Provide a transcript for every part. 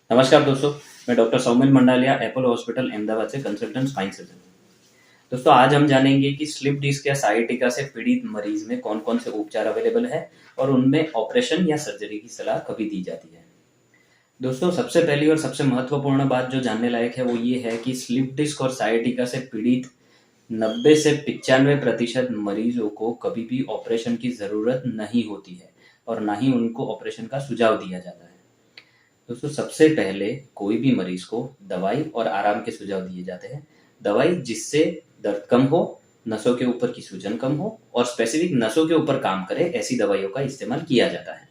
नमस्कार दोस्तों, मैं doctor Saumil Mandalia Apollo hospital Ahmedabad से कंसल्टेंट स्पाइन सर्जन हूँ। दोस्तों आज हम जानेंगे कि स्लिप डिस्क या साइटिका से पीड़ित मरीज में कौन कौन से उपचार अवेलेबल है और उनमें ऑपरेशन या सर्जरी की सलाह कभी दी जाती है। दोस्तों सबसे पहली और सबसे महत्वपूर्ण बात जो जानने लायक है वो ये है कि स्लिप डिस्क और साइटिका से पीड़ित 90 से 95% मरीजों को कभी भी ऑपरेशन की जरूरत नहीं होती है और ना ही उनको ऑपरेशन का सुझाव दिया जाता है। दोस्तों सबसे पहले कोई भी मरीज को दवाई और आराम के सुझाव दिए जाते हैं। दवाई जिससे दर्द कम हो, नसों के ऊपर की सूजन कम हो और स्पेसिफिक नसों के ऊपर काम करे, ऐसी दवाइयों का इस्तेमाल किया जाता है।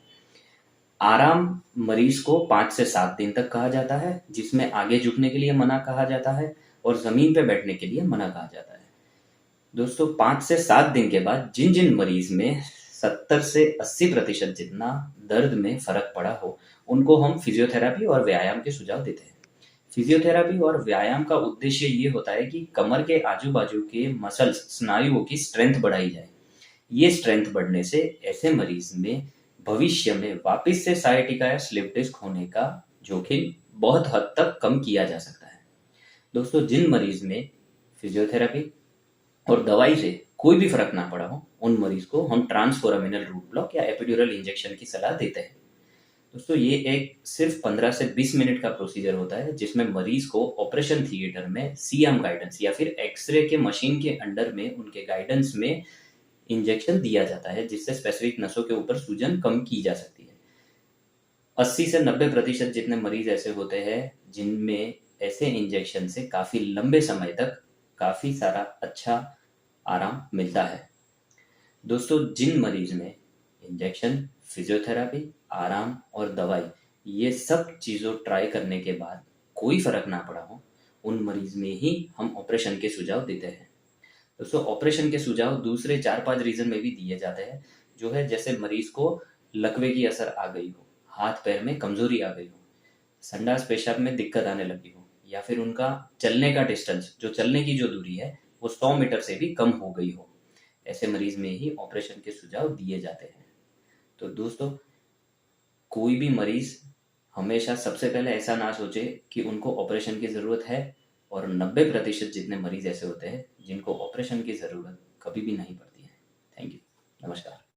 आराम मरीज को 5 से 7 दिन तक कहा जाता है, जिसमें आगे झुकने के लिए मना कहा जाता है और जमीन पे बैठने के लिए मना कहा जाता है। दोस्तों 5 से 7 दिन के बाद जिन जिन मरीज में 70 से 80% जितना दर्द में फर्क पड़ा हो, उनको हम फिजियोथेरेपी और व्यायाम के सुझाव देते हैं। फिजियोथेरेपी और व्यायाम का उद्देश्य ये होता है कि कमर के आजू बाजू के मसल्स, स्नायुओं की स्ट्रेंथ बढ़ाई जाए। ये स्ट्रेंथ बढ़ने से ऐसे मरीज में भविष्य में वापस से साइटिका या स्लिप डिस्क होने का जोखिम बहुत हद तक कम किया जा सकता है। दोस्तों जिन मरीज में फिजियोथेरेपी और दवाई से कोई भी फर्क ना पड़ा हो, उन मरीज को हम ट्रांसफोरामिनल रूट ब्लॉक या एपिड्यूरल इंजेक्शन की सलाह देते हैं। दोस्तों ये एक सिर्फ 15 से 20 मिनट का प्रोसीजर होता है, जिसमें मरीज को ऑपरेशन थिएटर में सीएम गाइडेंस या फिर एक्सरे के मशीन के अंडर में उनके गाइडेंस में इंजेक्शन दिया जाता है, जिससे स्पेसिफिक नसों के ऊपर सूजन कम की जा सकती है। 80 से 90% जितने मरीज ऐसे होते हैं जिनमें ऐसे इंजेक्शन से काफी लंबे समय तक काफी सारा अच्छा आराम मिलता है। दोस्तों जिन मरीज में इंजेक्शन, फिजियोथेरेपी, आराम और दवाई ये सब चीज़ों ट्राई करने के बाद कोई फर्क ना पड़ा हो, उन मरीज में ही हम ऑपरेशन के सुझाव देते हैं। दोस्तों ऑपरेशन के सुझाव दूसरे 4-5 रीजन में भी दिए जाते हैं, जो है जैसे मरीज को लकवे की असर आ गई हो, हाथ पैर में कमजोरी आ गई हो, संडास पेशाब में दिक्कत आने लगी हो, या फिर उनका चलने का डिस्टेंस, जो चलने की जो दूरी है वो 100 मीटर से भी कम हो गई हो, ऐसे मरीज में ही ऑपरेशन के सुझाव दिए जाते हैं। तो दोस्तों कोई भी मरीज हमेशा सबसे पहले ऐसा ना सोचे कि उनको ऑपरेशन की ज़रूरत है, और 90% जितने मरीज ऐसे होते हैं जिनको ऑपरेशन की ज़रूरत कभी भी नहीं पड़ती है। Thank you. नमस्कार।